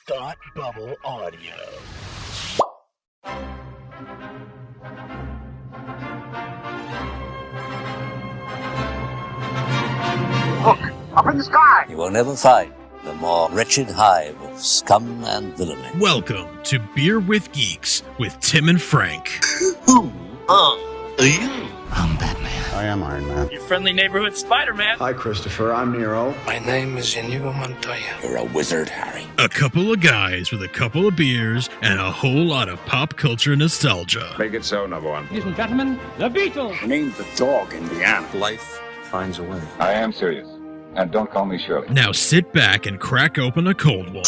Thought Bubble Audio. Look, up in the sky! You will never find the more wretched hive of scum and villainy. Welcome to Beer with Geeks with Tim and Frank. Who are you? I'm Batman. I am Iron Man. Your friendly neighborhood Spider-Man. Hi, Christopher. I'm Nero. My name is Inigo Montoya. You're a wizard, Harry. A couple of guys with a couple of beers and a whole lot of pop culture nostalgia. Make it so, number one. Ladies and gentlemen, the Beatles. Named the dog Indiana. Life finds a way. I am serious. And don't call me Shirley. Now sit back and crack open a cold one,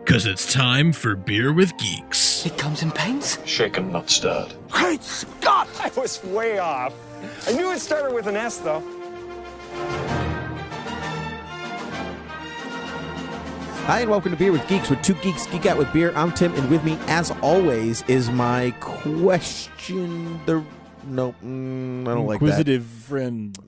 because it's time for Beer with Geeks. It comes in paints? Shaken, not stirred. Great Scott! I was way off. I knew it started with an S, though. Hi, and welcome to Beer with Geeks, with two geeks geek out with beer. I'm Tim, and with me, as always, is my question. I don't like that.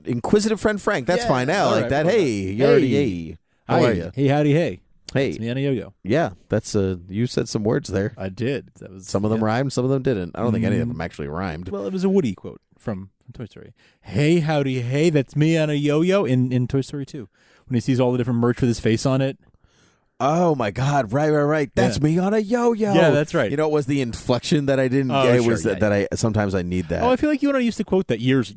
Inquisitive friend Frank. That's fine. I like that. Hey, you already. Hey, how are you? Hey, howdy, hey. Hey, It's me on a yo-yo. Yeah, that's you said some words there. I did. That was some of them rhymed, some of them didn't. I don't think any of them actually rhymed. Well, it was a Woody quote from Toy Story. Hey, howdy, hey. That's me on a yo-yo in Toy Story 2 when he sees all the different merch with his face on it. Oh my God! Right. That's me on a yo-yo. Yeah, that's right. You know, it was the inflection that I didn't get. It was that I sometimes I need that. Oh, I feel like you and I used to quote that years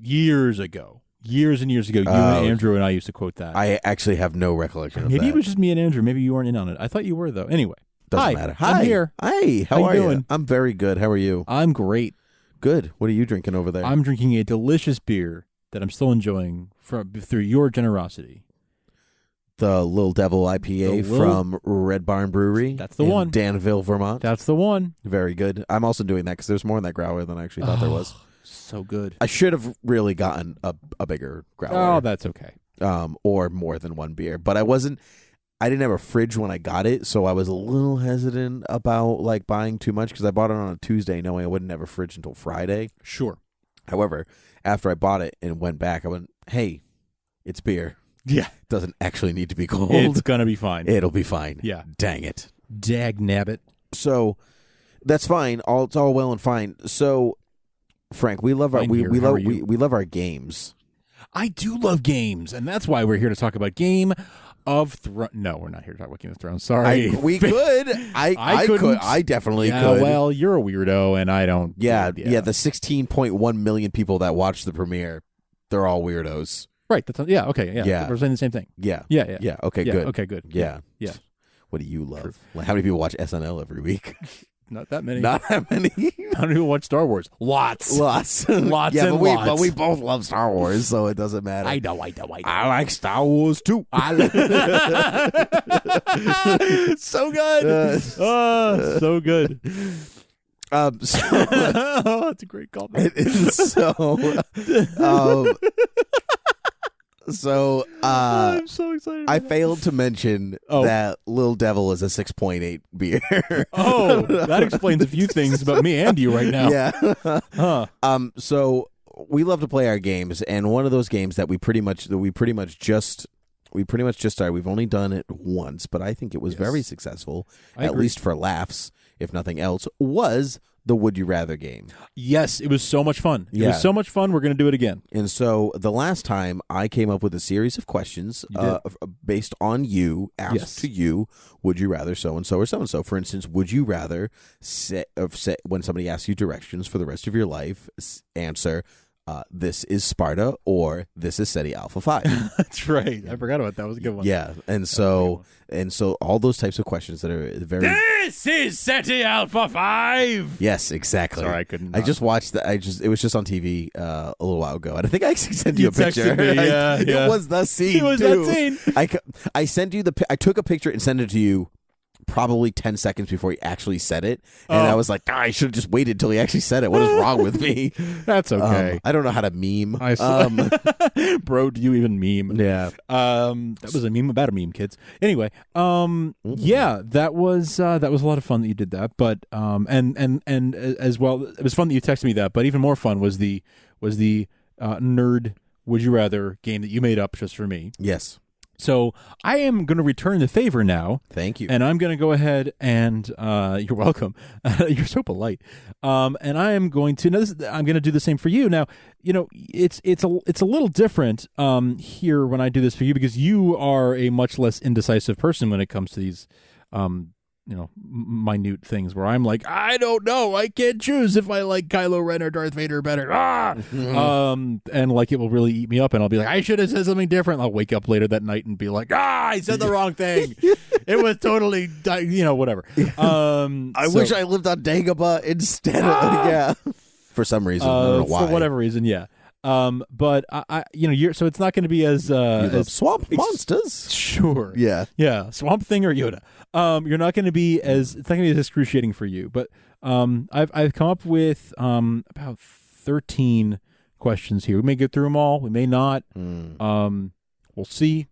ago. Years and years ago, you and Andrew and I used to quote that. I actually have no recollection of that. Maybe it was just me and Andrew. Maybe you weren't in on it. I thought you were, though. Anyway. Doesn't matter. Hi. I'm here. Hi. How are doing? you? I'm very good. How are you? I'm great. Good. What are you drinking over there? I'm drinking a delicious beer that I'm still enjoying through your generosity. The Little Devil IPA from Red Barn Brewery. That's the one. Danville, Vermont. That's the one. Very good. I'm also doing that because there's more in that growler than I actually thought there was. So good. I should have really gotten a bigger growler. Oh, that's okay. Or more than one beer. But I didn't have a fridge when I got it, so I was a little hesitant about like buying too much because I bought it on a Tuesday knowing I wouldn't have a fridge until Friday. Sure. However, after I bought it and went back, I went, hey, it's beer. Yeah. It doesn't actually need to be cold. It's going to be fine. It'll be fine. Yeah. Dang it. Dag nabbit. So that's fine. It's all well and fine. So Frank, we love our we love our games. I do love games, and that's why we're here to talk about Game of Thrones. No, we're not here to talk about Game of Thrones. Sorry. We could. I could. I definitely could. Well, you're a weirdo, and I don't. Yeah. The 16.1 million people that watched the premiere, they're all weirdos. Right. Okay. Yeah. We're saying the same thing. Yeah. Yeah. Okay. Good. Okay. Good. Yeah. Yeah. What do you love? Like, how many people watch SNL every week? Not that many. Not that many. How many people watch Star Wars? Lots. Lots. Yeah, but we both love Star Wars, so it doesn't matter. I know. I like Star Wars too. So good. So good. That's a great comment. So I'm so excited. I failed to mention that Little Devil is a 6.8 beer. Oh, that explains a few things about me and you right now. Yeah. So we love to play our games, and one of those games that we pretty much just started. We've only done it once, but I think it was very successful, at least for laughs, if nothing else, was the Would You Rather game. Yes, it was so much fun. It was so much fun. We're going to do it again. And so the last time I came up with a series of questions based on you, asked to you, would you rather so-and-so or so-and-so? For instance, would you rather when somebody asks you directions for the rest of your life, answer, this is Sparta or this is SETI Alpha 5. That's right. I forgot about that. That was a good one. Yeah. And so all those types of questions that are very... This is SETI Alpha 5! Yes, exactly. Sorry, I couldn't. I just watched that. It was just on TV a little while ago. And I think I sent you a picture. Me, yeah. It was the scene, It was too. that scene. I sent you I took a picture and sent it to you probably 10 seconds before he actually said it. And I was like, I should have just waited till he actually said it. What is wrong with me? That's okay. I don't know how to meme. Bro, do you even meme? Yeah. That was a meme about a meme, kids. Anyway, yeah, that was a lot of fun that you did that. But and as well, it was fun that you texted me that. But even more fun was the nerd Would You Rather game that you made up just for me. Yes. So I am going to return the favor now. Thank you. And I'm going to go ahead and you're welcome. You're so polite. And I am going to I'm going to do the same for you. Now, it's a little different here when I do this for you because you are a much less indecisive person when it comes to these minute things where I'm like, I don't know, I can't choose if I like Kylo Ren or Darth Vader better. And like it will really eat me up, and I'll be like, I should have said something different. I'll wake up later that night and be like, I said the wrong thing. It was totally, whatever. I wish I lived on Dagobah instead of for some reason. I don't know why. For whatever reason, yeah. But so it's not going to be as swamp monsters. Sure. Yeah. Swamp Thing or Yoda. You're not going to be it's not going to be as excruciating for you. But I've come up with about 13 questions here. We may get through them all. We may not. We'll see.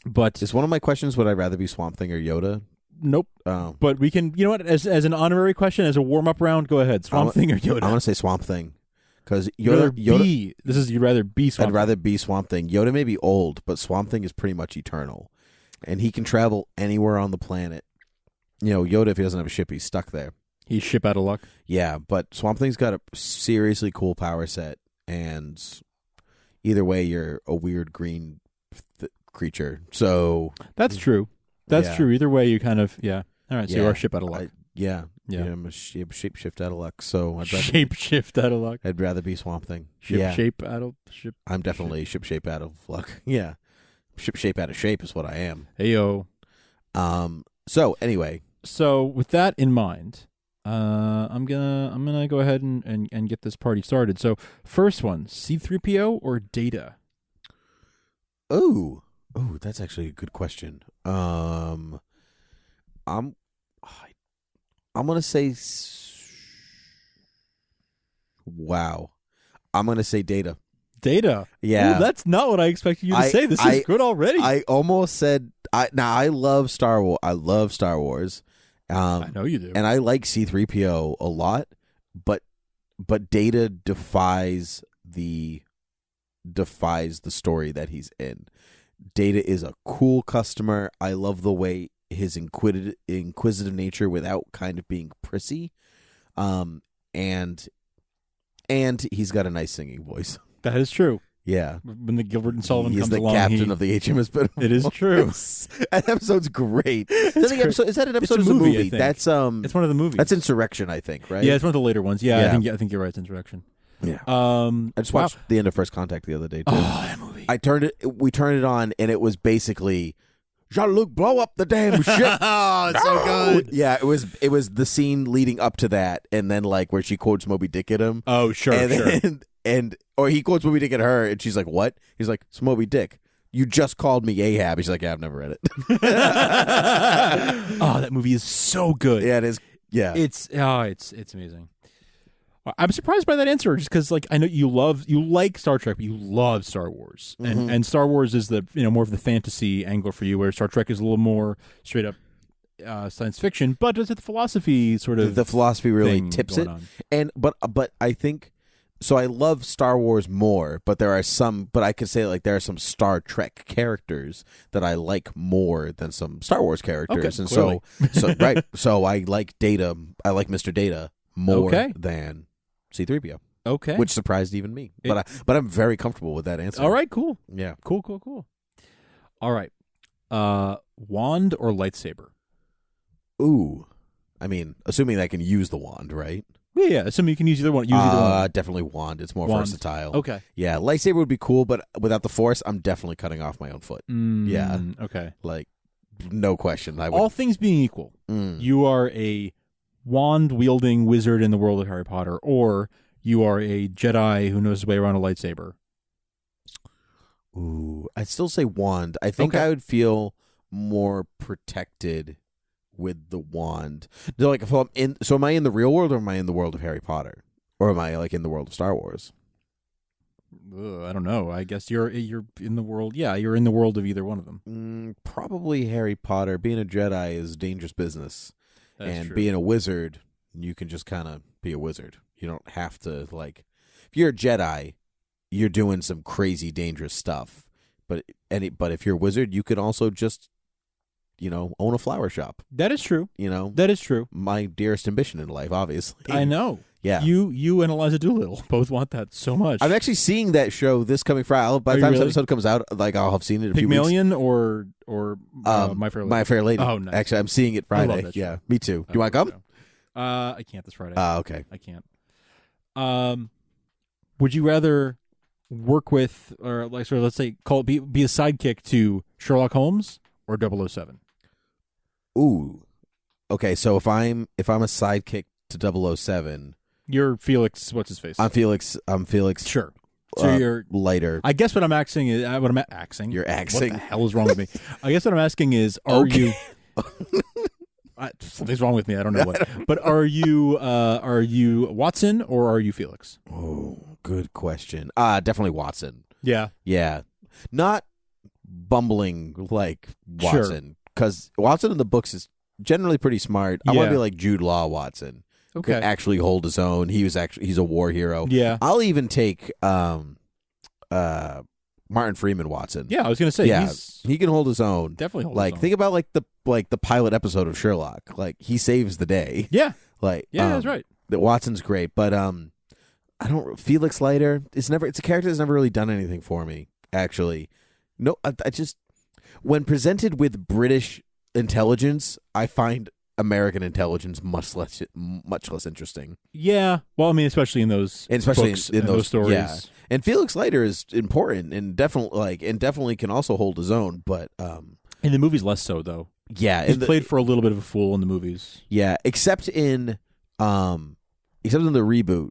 But is one of my questions, would I rather be Swamp Thing or Yoda? Nope. But we can. You know what? As an honorary question, as a warm up round, go ahead. Swamp Thing or Yoda? I'm going to say Swamp Thing. Because you'd rather be Swamp I'd rather be Swamp Thing. Yoda may be old, but Swamp Thing is pretty much eternal. And he can travel anywhere on the planet. Yoda, if he doesn't have a ship, he's stuck there. He's ship out of luck. Yeah, but Swamp Thing's got a seriously cool power set. And either way, you're a weird green creature. So that's true. That's true. Either way, you kind of, All right, so you are ship out of luck. Yeah, I'm a shapeshift out of luck, so I'd rather shapeshift out of luck. I'd rather be Swamp Thing. Shape out of ship. I'm definitely ship shape out of luck. Yeah, ship shape out of shape is what I am. Heyo. So anyway, with that in mind, I'm gonna go ahead and get this party started. So first one, C-3PO or Data? Oh, that's actually a good question. I'm going to say, wow. I'm going to say Data. Data? Yeah. Ooh, that's not what I expected you to say. This is good already. I almost said, I love Star Wars. I love Star Wars. I know you do. And I like C-3PO a lot, but Data defies the story that he's in. Data is a cool customer. I love the way his inquisitive nature without kind of being prissy, and he's got a nice singing voice. That is true. Yeah, when the Gilbert and Sullivan he's comes the along, captain of the HMS Benbow. It is true. That episode's great. Is that an episode of the movie? movie? That's it's one of the movies. That's Insurrection, I think. Right? Yeah, it's one of the later ones. Yeah. I think you're right. It's Insurrection. Yeah. I just watched the end of First Contact the other day too. Oh, that movie. We turned it on, and it was basically Jean-Luc, blow up the damn ship. Oh, it's so good. Yeah, it was the scene leading up to that, and then like where she quotes Moby Dick at him. Oh, sure, or he quotes Moby Dick at her, and she's like, "What?" He's like, "It's Moby Dick. You just called me Ahab." He's like, "Yeah, I've never read it." Oh, that movie is so good. Yeah, it is. Yeah, it's amazing. I'm surprised by that answer, just because like I know you like Star Trek, but you love Star Wars, and Star Wars is the more of the fantasy angle for you, where Star Trek is a little more straight up science fiction, but does it the philosophy sort of the philosophy really tips it, but I think so. I love Star Wars more, but I could say like there are some Star Trek characters that I like more than some Star Wars characters, and clearly. so right, so I like Data. I like Mr. Data more than C-3PO. Okay. Which surprised even me. But I'm very comfortable with that answer. All right, cool. Yeah. Cool. All right. Wand or lightsaber? Ooh. I mean, assuming I can use the wand, right? Yeah, assuming you can use either one. Definitely wand. It's more versatile. Okay. Yeah, lightsaber would be cool, but without the Force, I'm definitely cutting off my own foot. Yeah. Okay. Like, no question. All things being equal, you are a wand-wielding wizard in the world of Harry Potter, or you are a Jedi who knows his way around a lightsaber. Ooh, I'd still say wand. I think I would feel more protected with the wand. Like, if I'm am I in the real world, or am I in the world of Harry Potter, or am I like in the world of Star Wars? I don't know. I guess you're in the world. Yeah, you're in the world of either one of them. Probably Harry Potter. Being a Jedi is dangerous business. That's true. Being a wizard, you can just kind of be a wizard. You don't have to, like, if you're a Jedi, you're doing some crazy dangerous stuff. but if you're a wizard, you could also just, own a flower shop. That is true. That is true. My dearest ambition in life, obviously. I know. Yeah. You and Eliza Doolittle both want that so much. I'm actually seeing that show this coming Friday. By the time this episode comes out, I'll have seen it in a few weeks. Pygmalion or My Fair Lady? My Fair Lady. Oh, nice. Actually, I'm seeing it Friday. I love that show. Yeah, me too. Do you want to come? I can't this Friday. Okay. I can't. Would you rather work with, or let's say, be a sidekick to Sherlock Holmes or 007? Ooh. Okay, so if I'm a sidekick to 007, you're Felix. What's his face? I'm Felix. Sure. So you're lighter. I guess what I'm asking is what I'm axing. You're axing. What the hell is wrong with me? I guess what I'm asking is, are you? Something's wrong with me. I don't know what. But are you Watson or are you Felix? Oh, good question. Definitely Watson. Yeah. Yeah. Not bumbling like Watson, because Watson in the books is generally pretty smart. I want to be like Jude Law Watson. Okay. Could actually hold his own. He's a war hero. Yeah. I'll even take Martin Freeman Watson. Yeah, I was gonna say he can hold his own. Definitely hold his own. Think about the pilot episode of Sherlock. Like, he saves the day. Yeah. That's right. That Watson's great, but I don't. Felix Leiter. It's a character that's never really done anything for me. Actually, no. I just, when presented with British intelligence, I find American intelligence much less interesting. Yeah. Well, I mean, especially in those books, in those stories. Yeah. And Felix Leiter is important and definitely can also hold his own, but in the movies less so though. Yeah, he's played for a little bit of a fool in the movies. Yeah, except in the reboot,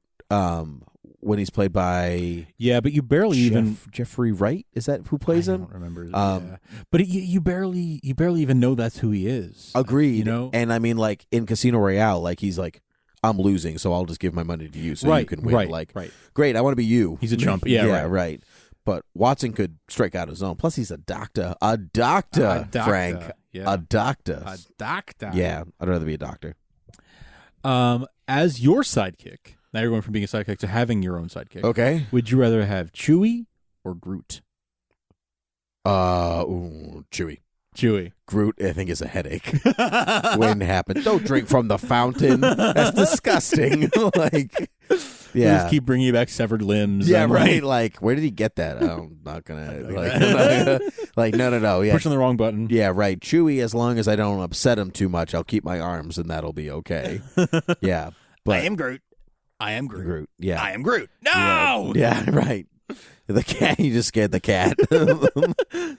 when he's played by but you barely Jeffrey Wright, is that who plays him? I don't remember. But you barely even know that's who he is. Agreed. And I mean, like in Casino Royale, like he's like, I'm losing, so I'll just give my money to you so you can win. Right. Great, I want to be you. He's a chump. Yeah, right. But Watson could strike out his own. Plus, he's a doctor. A doctor, Frank. Yeah. A doctor. A doctor. Yeah, I'd rather be a doctor. As your sidekick, now you're going from being a sidekick to having your own sidekick. Okay. Would you rather have Chewie or Groot? Chewie. Groot, I think, is a headache. Wouldn't happen. Don't drink from the fountain. That's disgusting. Yeah. Just keep bringing you back severed limbs. Yeah, right. Like, where did he get that? I'm not gonna. No. Yeah. Pushing the wrong button. Yeah, right. Chewie, as long as I don't upset him too much, I'll keep my arms, and that'll be okay. Yeah. But I am Groot. Yeah. I am Groot. No. Yeah. Right. The cat. You just scared the cat.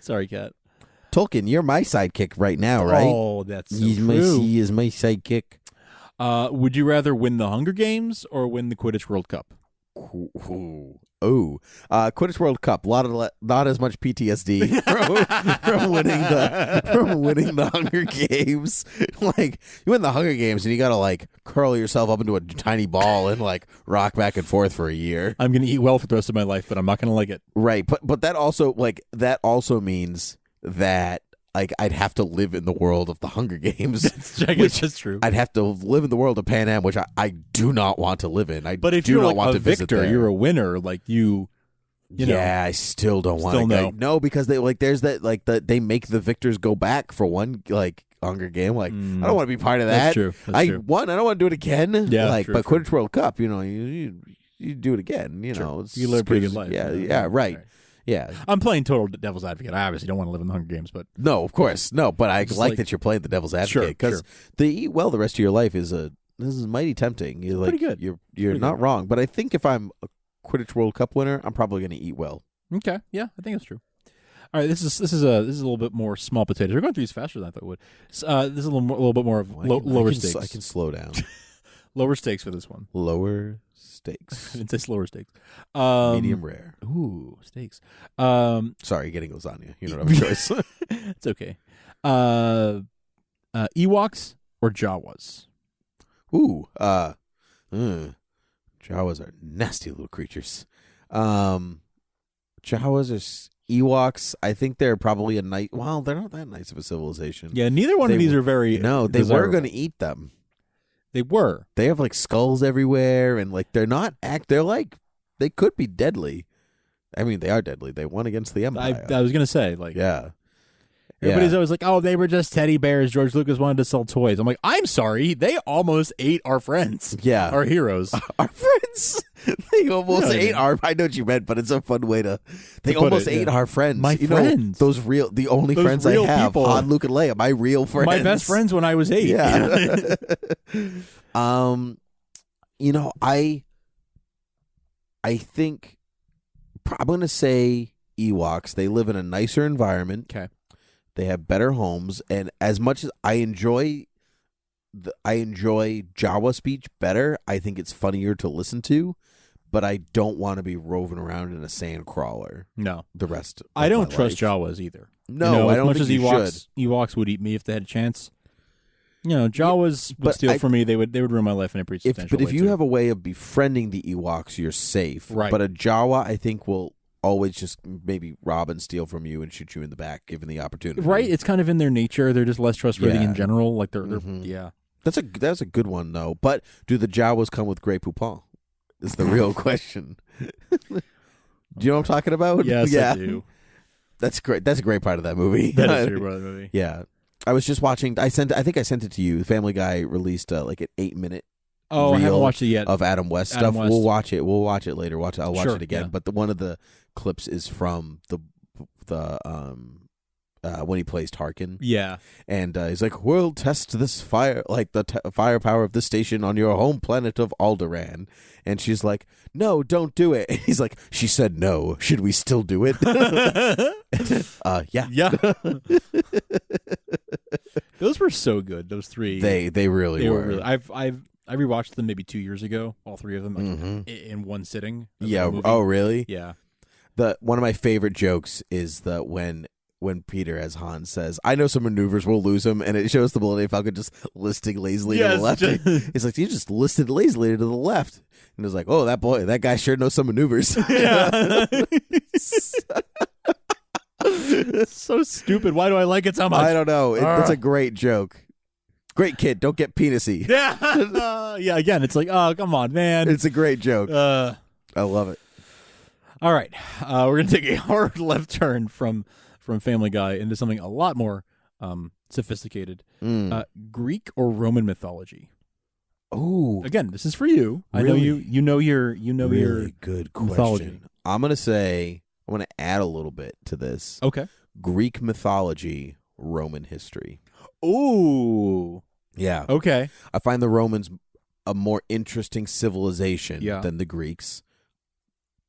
Sorry, cat. Tolkien, you're my sidekick right now, right? Oh, that's so true. He is my sidekick. Would you rather win the Hunger Games or win the Quidditch World Cup? Quidditch World Cup. Not as much PTSD from winning the Hunger Games. Like, you win the Hunger Games and you gotta curl yourself up into a tiny ball and rock back and forth for a year. I'm gonna eat well for the rest of my life, but I'm not gonna like it. Right, but that also means that I'd have to live in the world of the Hunger Games. That's true. I'd have to live in the world of Pan Am, which I do not want to live in. But if you're a victor, you're a winner. You know. I still don't want to. No, because there's that they make the victors go back for one Hunger Game. I don't want to be part of that. That's true. I won. I don't want to do it again. Yeah, but Quidditch World Cup, you do it again. You know, you live a pretty good life. Yeah, right. Yeah, I'm playing total devil's advocate. I obviously don't want to live in the Hunger Games, but no, of course, no. But I like that you're playing the devil's advocate because to eat well the rest of your life this is mighty tempting. You're pretty good. You're not wrong. But I think if I'm a Quidditch World Cup winner, I'm probably going to eat well. Okay, yeah, I think that's true. All right, this is a little bit more small potatoes. We're going through these faster than I thought we would. This is a little bit more of lower stakes. I can slow down. Lower stakes for this one. Lower steaks. I didn't say slower steaks. Medium rare. Ooh, steaks. Sorry, getting lasagna. You don't have a choice. It's okay. Ewoks or Jawas? Ooh. Jawas are nasty little creatures. Jawas are Ewoks. I think they're probably a nice. Well, they're not that nice of a civilization. Yeah, neither one of these are very. No, they were going to eat them. They were. They have skulls everywhere, and they're not they're they could be deadly. I mean, they are deadly. They won against the Empire. I was gonna say, like, yeah. everybody's always like, "Oh, they were just teddy bears." George Lucas wanted to sell toys. I'm like, I'm sorry, they almost ate our friends. Yeah, our heroes, our friends. They almost ate our. I know what you meant, but it's a fun way to. They almost ate our friends. My friends. Those the only friends I have. People. Han, Luke, and Leia. My real friends. My best friends when I was 8. Yeah. I think I'm going to say Ewoks. They live in a nicer environment. Okay. They have better homes, and as much as I enjoy Jawa speech better, I think it's funnier to listen to, but I don't want to be roving around in a sand crawler. No. The rest of I don't my trust life. Jawas either. No, I don't think you should. Ewoks would eat me if they had a chance. Jawas would steal from me. They would ruin my life in a pretty substantial way. But if you have a way of befriending the Ewoks, you're safe. Right. But a Jawa, I think, will always just maybe rob and steal from you and shoot you in the back, given the opportunity. Right. It's kind of in their nature. They're just less trustworthy in general. Like they're yeah. That's a good one though. But do the Jawas come with Grey Poupon? Is the real question. Do you know what I'm talking about? Yes, yeah. I do. That's great. That's a great part of that movie. That is a great part of the movie. Yeah. I was just watching. I think I sent it to you. Family Guy released like an 8-minute. Oh, I haven't watched it yet. Of Adam West Adam stuff. West. We'll watch it. We'll watch it later. I'll watch Sure, it again. yeah. But one of the clips is from the when he plays Tarkin. Yeah. And he's like, "We'll test this fire, like the firepower of this station on your home planet of Alderaan." And she's like, "No, don't do it." And he's like, "She said no. Should we still do it?" Yeah. Yeah. Those were so good. Those three. They really were. I rewatched them maybe 2 years ago. All three of them in one sitting. Yeah. Oh, really? Yeah. One of my favorite jokes is when Peter as Han says, "I know some maneuvers, we'll lose them," and it shows the Millennium Falcon just listing lazily to the left. He's like, "You just listed lazily to the left," and it's like, "Oh, that guy sure knows some maneuvers." Yeah. So stupid. Why do I like it so much? I don't know. It's a great joke. Great kid. Don't get penisy. Yeah. Yeah. Again, it's like, oh, come on, man. It's a great joke. I love it. All right, we're gonna take a hard left turn from Family Guy into something a lot more sophisticated. Greek or Roman mythology? Oh, again, this is for you. Really? I know you know your really good question. Mythology. I'm gonna add a little bit to this. Okay. Greek mythology, Roman history. Ooh. Yeah. Okay. I find the Romans a more interesting civilization than the Greeks.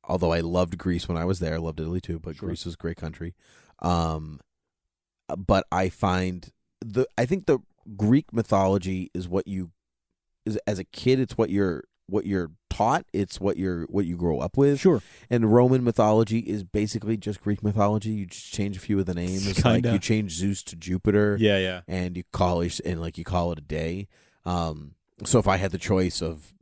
Although I loved Greece when I was there. I loved Italy too, but Greece was a great country. But I think the Greek mythology is as a kid, it's what you're taught, it's what you grow up with. Sure. And Roman mythology is basically just Greek mythology. You just change a few of the names. Kinda. Like you change Zeus to Jupiter. Yeah. And you call it a day. So if I had the choice of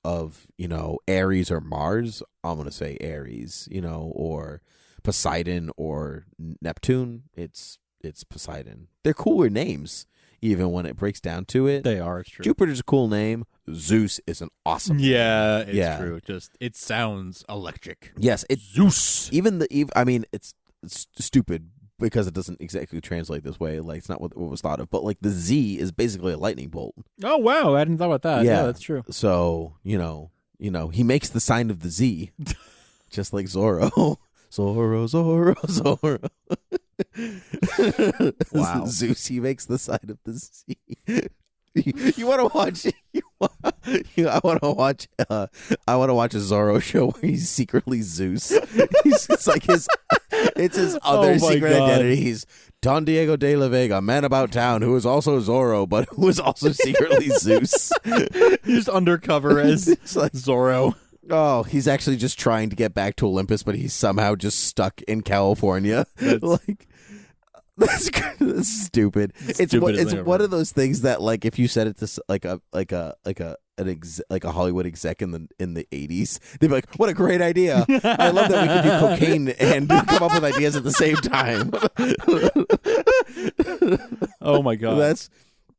Ares or Mars, I'm gonna say Ares, or Poseidon or Neptune. It's Poseidon. They're cooler names, even when it breaks down to it. They are. It's true. Jupiter's a cool name. Zeus is an awesome name. Yeah, it's true. It sounds electric. Yes, it's Zeus. It's stupid because it doesn't exactly translate this way. Like, it's not what was thought of. But like the Z is basically a lightning bolt. Oh wow, I hadn't thought about that. Yeah, that's true. So he makes the sign of the Z, just like Zorro. Zorro. Wow. Zeus, he makes the sign of the Z. You want to watch? I want to watch. I want to watch a Zorro show where he's secretly Zeus. It's like it's his other secret identity. He's Don Diego de la Vega, man about town, who is also Zorro, but who is also secretly Zeus. He's undercover as like, Zorro. Oh, he's actually just trying to get back to Olympus, but he's somehow just stuck in California. That's stupid. It's one of those things that, like, if you said it to like a Hollywood exec in the 80s, they'd be like, "What a great idea! I love that we can do cocaine and come up with ideas at the same time." Oh my god,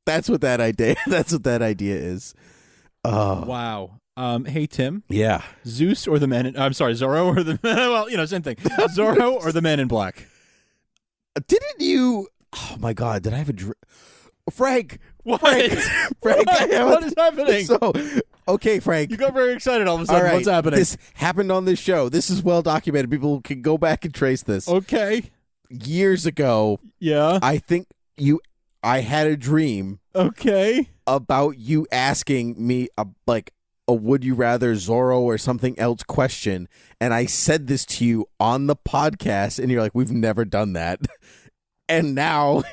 that's what that idea. That's what that idea is. Wow. Hey Tim. Yeah. Zeus or the Man in... I'm sorry, Zorro or the... Well, same thing. Zorro or the Man in Black? Didn't you... Oh, my God. Did I have a dream? Frank! What? Frank! What is happening? So, okay, Frank. You got very excited all of a sudden. All right, What's happening? This happened on this show. This is well documented. People can go back and trace this. Okay. Years ago, Yeah. I think I had a dream Okay. about you asking me a would you rather Zorro or something else question, and I said this to you on the podcast, and you're like, we've never done that. And now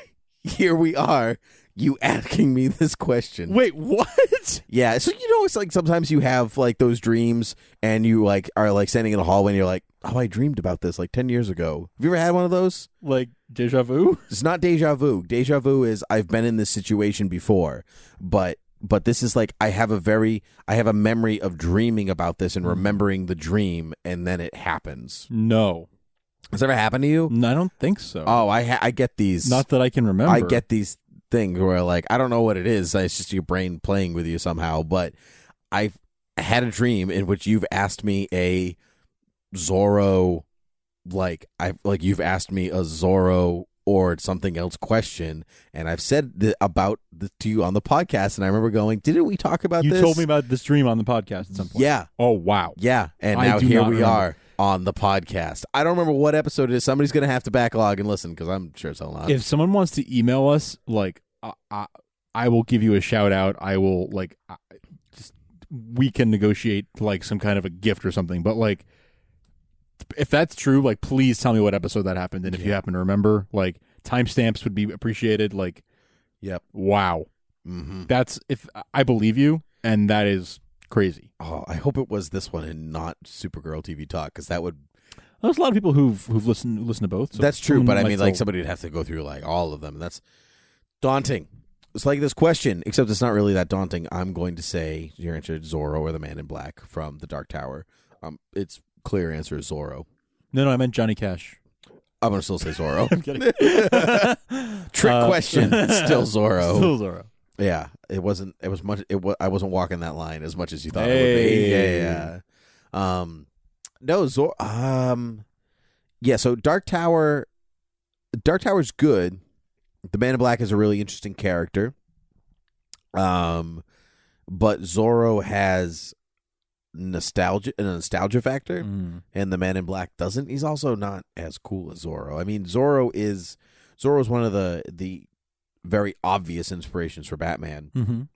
here we are, you asking me this question. Wait, what? Yeah, so it's like sometimes you have like those dreams and you like are like standing in the hallway and you're like, oh, I dreamed about this like 10 years ago. Have you ever had one of those? Like deja vu? It's not deja vu. Deja vu is I've been in this situation before, but this is like I have a memory of dreaming about this and remembering the dream, and then it happens. No. Has that ever happened to you? No, I don't think so. Oh, I get these. Not that I can remember. I get these things where like I don't know what it is. It's just your brain playing with you somehow. But I've had a dream in which you've asked me a Zorro, you've asked me a Zorro or something else question, and I've said to you on the podcast, and I remember going, didn't we talk about this? You told me about this dream on the podcast at some point. Yeah. Oh, wow. Yeah, and I now do here not we remember. are on the podcast. I don't remember what episode it is. Somebody's going to have to backlog and listen because I'm sure it's a lot. If someone wants to email us, I will give you a shout out. I will we can negotiate like some kind of a gift or something. But like, if that's true, like, please tell me what episode that happened, and if you happen to remember, like, timestamps would be appreciated. Like, yep, wow, mm-hmm. If I believe you, and that is crazy. Oh, I hope it was this one and not Supergirl TV Talk, because that would. There's a lot of people who've listened to both. So that's true, but I mean, like, somebody would have to go through like all of them. That's daunting. It's like this question, except it's not really that daunting. I'm going to say your answer is Zorro or the Man in Black from the Dark Tower. It's clear answer is Zorro. No, I meant Johnny Cash. I'm going to still say Zorro. I'm kidding. Trick question. Still Zorro. Still Zorro. Yeah, it wasn't. It was much. I wasn't walking that line as much as you thought it would be. Yeah. No, Zorro. Yeah. So Dark Tower. Dark Tower's good. The Man in Black is a really interesting character. But Zorro has a nostalgia factor, and the Man in Black doesn't. He's also not as cool as Zorro. I mean, Zorro is one of the very obvious inspirations for Batman,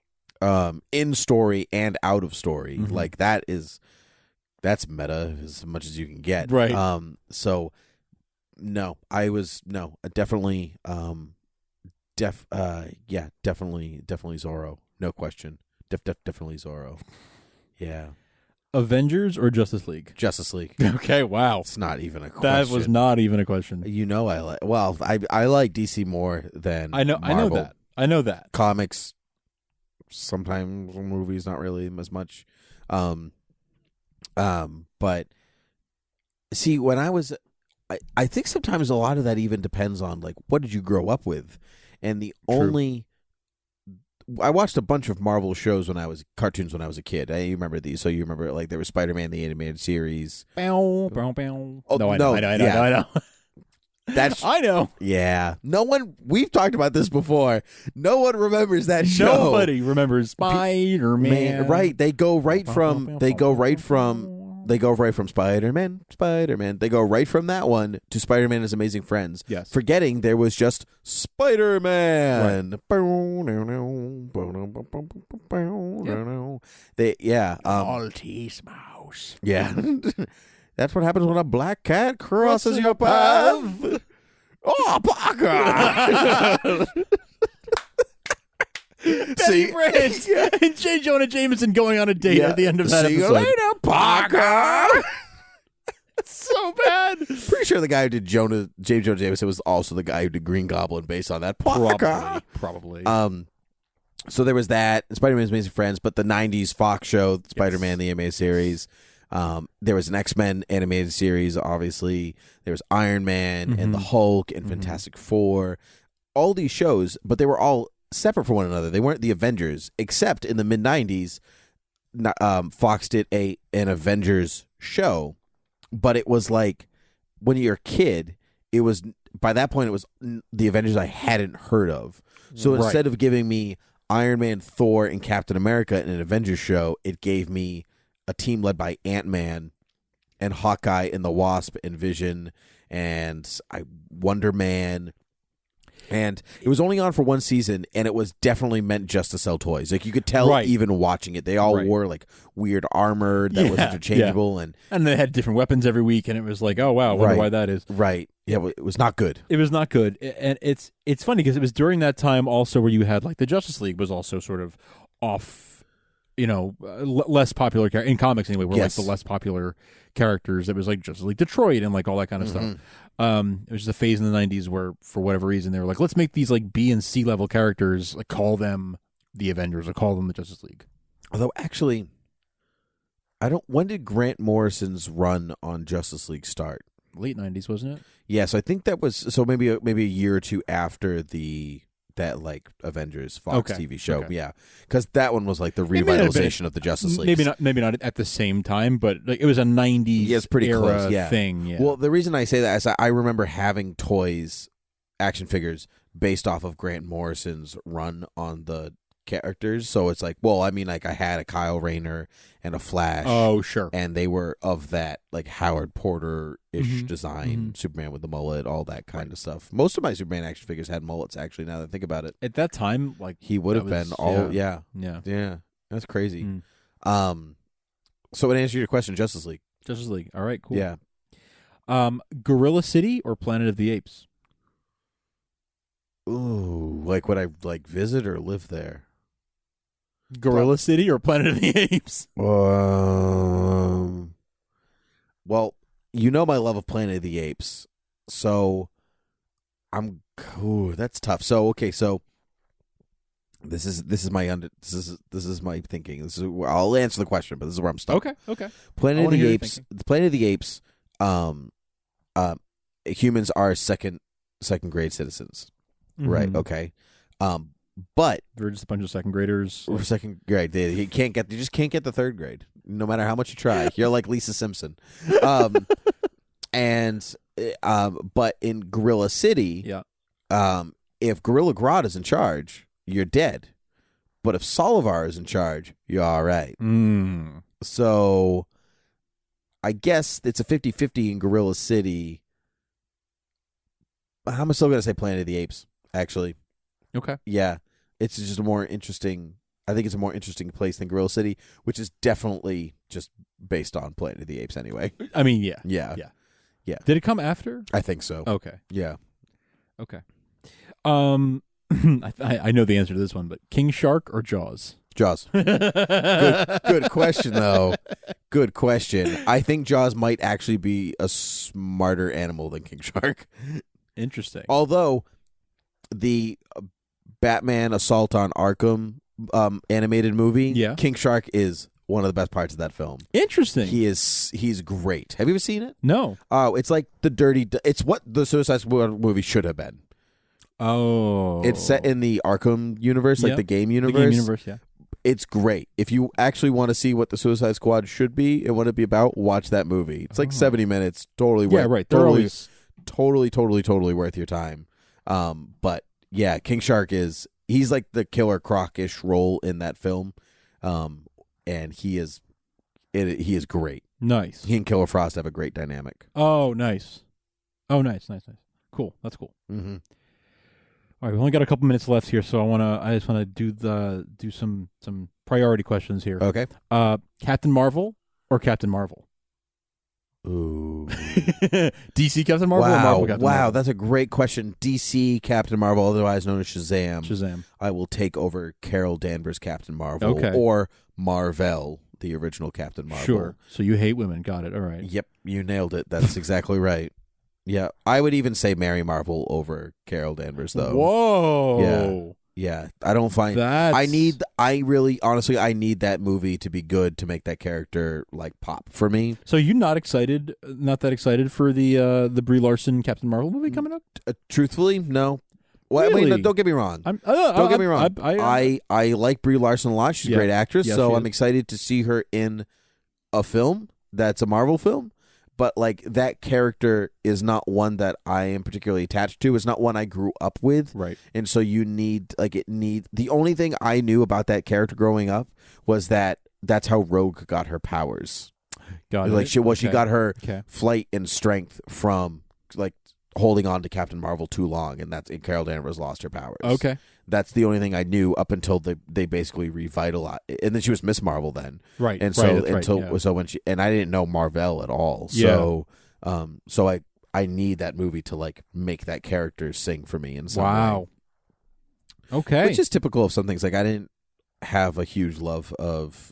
in story and out of story. Like that's meta as much as you can get, right? So no, definitely, definitely Zorro, no question, definitely Zorro, yeah. Avengers or Justice League? Justice League. Okay, wow. It's not even a question. That was not even a question. You know, I like DC more than Marvel. I know that. Comics, sometimes movies, not really as much. But see, when I think sometimes a lot of that even depends on like what did you grow up with, and I watched a bunch of Marvel shows cartoons when I was a kid. I remember these. So you remember like there was Spider-Man the animated series. Oh, no, I know. I know. Yeah. We've talked about this before. No one remembers that show. Nobody remembers Spider-Man. Right. They go right from Spider-Man. They go right from that one to Spider-Man His Amazing Friends. Yes. Forgetting there was just Spider-Man. Right. Maltese mouse. Yeah. That's what happens when a black cat crosses your path. Oh, Parker! Betty Brant and J. Jonah Jameson going on a date at the end of that episode. See you later, Parker! So bad. Pretty sure the guy who did James Jonah Jameson was also the guy who did Green Goblin based on that. Parker! Probably. So there was that, Spider-Man's Amazing Friends, but the 90s Fox show, Spider-Man, the animated series. There was an X-Men animated series, obviously. There was Iron Man and the Hulk and Fantastic Four. All these shows, but they were all separate from one another. They weren't the Avengers, except in the mid-90s, Fox did an Avengers show, but it was like when you're a kid, it was by that point it was the Avengers I hadn't heard of. So instead of giving me Iron Man, Thor, and Captain America in an Avengers show, it gave me a team led by Ant-Man and Hawkeye and the Wasp and Vision and Wonder Man. And it was only on for one season, and it was definitely meant just to sell toys. Like, you could tell even watching it. They all wore, like, weird armor that was interchangeable. Yeah. And they had different weapons every week, and it was like, oh, wow, I wonder why that is. Right. Yeah, it was not good. It was not good. And it's funny because it was during that time also where you had, like, the Justice League was also sort of off, less popular in comics anyway, were like the less popular characters. It was like Justice League Detroit and like all that kind of stuff. It was just a phase in the 90s where, for whatever reason, they were like, let's make these like B and C level characters, like call them the Avengers or call them the Justice League. Although, actually, when did Grant Morrison's run on Justice League start? Late 90s, wasn't it? Yeah, so I think that was maybe a year or two after that like Avengers Fox TV show. Okay. Yeah, because that one was like the revitalization of the Justice League. Maybe not at the same time, but like it was a 90s it's pretty era close, thing. Yeah. Well, the reason I say that is I remember having toys, action figures based off of Grant Morrison's run on the characters. So it's like, well, I mean, like I had a Kyle Rayner and a Flash. Oh, sure. And they were of that like Howard Porter-ish design, Superman with the mullet, all that kind of stuff. Most of my Superman action figures had mullets, actually, now that I think about it. At that time, like he would have been all Yeah. That's crazy. So in answer to your question, Justice League. All right, cool. Yeah. Gorilla City or Planet of the Apes? Ooh, like would I like visit or live there? Gorilla City or Planet of the Apes? Well, you know my love of Planet of the Apes, so that's tough. So okay, so this is my thinking. I'll answer the question, but this is where I'm stuck. Okay. Planet of the Apes. Planet of the Apes. Humans are second grade citizens, right? Okay. But they're just a bunch of second graders. Or second grade, you just can't get the third grade, no matter how much you try. You're like Lisa Simpson. But in Gorilla City, if Gorilla Grodd is in charge, you're dead. But if Solivar is in charge, you're all right. So I guess it's a 50-50 in Gorilla City. I'm still going to say Planet of the Apes, actually. Okay. Yeah. It's just a more interesting... I think it's a more interesting place than Gorilla City, which is definitely just based on Planet of the Apes anyway. I mean, yeah. Yeah. Did it come after? I think so. Okay. Yeah. Okay. I know the answer to this one, but King Shark or Jaws? Jaws. Good question, though. Good question. I think Jaws might actually be a smarter animal than King Shark. Interesting. Although the Batman Assault on Arkham animated movie, King Shark is one of the best parts of that film. Interesting. He's great. Have you ever seen it? No. Oh, it's like it's what the Suicide Squad movie should have been. Oh. It's set in the Arkham universe, like the game universe. The game universe, yeah. It's great. If you actually want to see what the Suicide Squad should be and what it be about, watch that movie. It's like 70 minutes. Totally worth. Yeah, right. Totally worth your time. But yeah, King Shark he's like the Killer Croc-ish role in that film. And he is great. Nice. He and Killer Frost have a great dynamic. Oh, nice. Nice. Cool. That's cool. Mm-hmm. All right, we've only got a couple minutes left here, so I just want to do some priority questions here. Okay. Captain Marvel or Captain Marvel? Ooh. DC Captain Marvel or Marvel Captain Marvel? Wow, that's a great question. DC Captain Marvel, otherwise known as Shazam. Shazam. I will take over Carol Danvers Captain Marvel. Okay. Or Marvel, the original Captain Marvel. Sure. So you hate women. Got it. All right. Yep, you nailed it. That's exactly right. Yeah, I would even say Mary Marvel over Carol Danvers, though. Whoa. Yeah. I don't find I need that movie to be good to make that character like pop for me. So you're not that excited for the Brie Larson Captain Marvel movie coming up? Truthfully, no. Well, I Really? mean, don't get me wrong. Don't get me wrong. I like Brie Larson a lot. She's a great actress, so I'm excited to see her in a film that's a Marvel film. But like that character is not one that I am particularly attached to. It's not one I grew up with, right? And so you need the only thing I knew about that character growing up was that that's how Rogue got her powers. She got her flight and strength from like holding on to Captain Marvel too long, and Carol Danvers lost her powers. Okay. That's the only thing I knew up until they basically revitalized, and then she was Miss Marvel then, right? And so when she I didn't know Marvel at all, so I need that movie to like make that character sing for me in some way. Okay, which is typical of some things. Like I didn't have a huge love of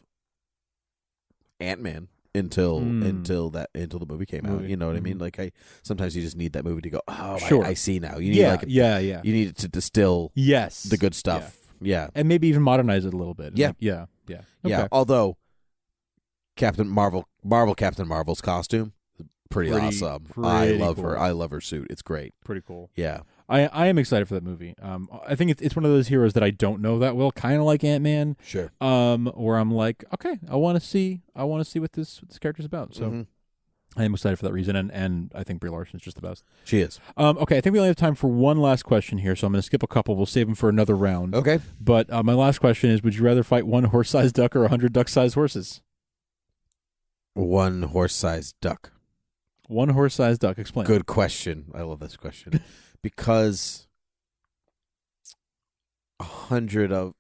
Ant-Man until the movie came out. You know what I mean? Like sometimes you just need that movie to go, sure. I see now. You need you need it to distill the good stuff. Yeah. And maybe even modernize it a little bit. Yeah. Okay. Although Captain Marvel's costume pretty awesome. I love her. I love her suit. It's great. Pretty cool. Yeah. I am excited for that movie. I think it's one of those heroes that I don't know that well, kind of like Ant-Man. Sure. Where I'm like, okay, I want to see what this character's about. So I am excited for that reason, and I think Brie Larson's just the best. She is. Okay, I think we only have time for one last question here, so I'm going to skip a couple. We'll save them for another round. Okay. But my last question is: would you rather fight one horse-sized duck or 100 duck-sized horses? One horse-sized duck. One horse-sized duck. Explain. Good question. I love this question. Because 100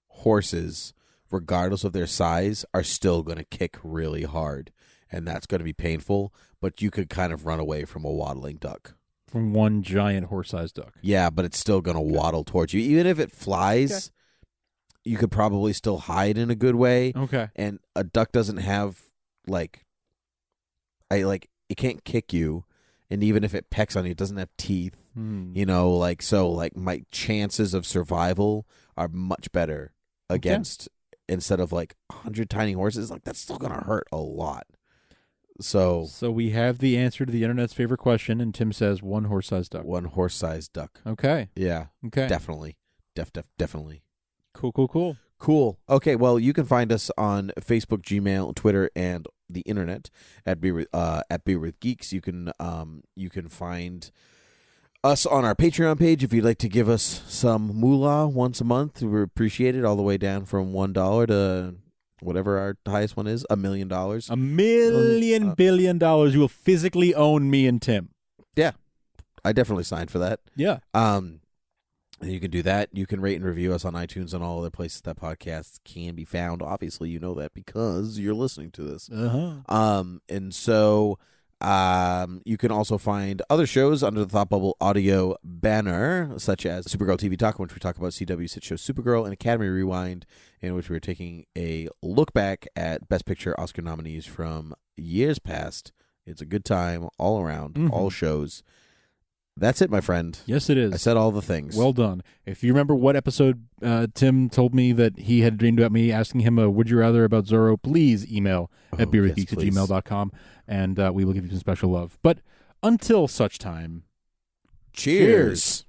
horses, regardless of their size, are still going to kick really hard, and that's going to be painful. But you could kind of run away from a waddling duck. From one giant horse-sized duck. Yeah, but it's still going to waddle towards you. Even if it flies, you could probably still hide in a good way. Okay. And a duck doesn't have it can't kick you. And even if it pecks on you, it doesn't have teeth. You know, my chances of survival are much better against instead of 100 tiny horses. Like that's still gonna hurt a lot. So we have the answer to the internet's favorite question, and Tim says one horse-sized duck. One horse-sized duck. Okay. Yeah. Okay. Definitely. Definitely. Cool. Okay, well, you can find us on Facebook, Gmail, Twitter, and the internet at Beer with Geeks. You can find us on our Patreon page if you'd like to give us some moolah once a month. We appreciate it, all the way down from $1 to whatever our highest one is, $1 million. $1 billion. You will physically own me and Tim. Yeah, I definitely signed for that. Yeah. You can do that. You can rate and review us on iTunes and all other places that podcasts can be found. Obviously, you know that because you're listening to this. And so you can also find other shows under the Thought Bubble audio banner, such as Supergirl TV Talk, in which we talk about CW sit show Supergirl, and Academy Rewind, in which we're taking a look back at Best Picture Oscar nominees from years past. It's a good time all around, all shows. That's it, my friend. Yes, it is. I said all the things. Well done. If you remember what episode Tim told me that he had dreamed about me asking him a would you rather about Zorro, please email at beerwithgeeks@gmail.com, and we will give you some special love. But until such time, cheers.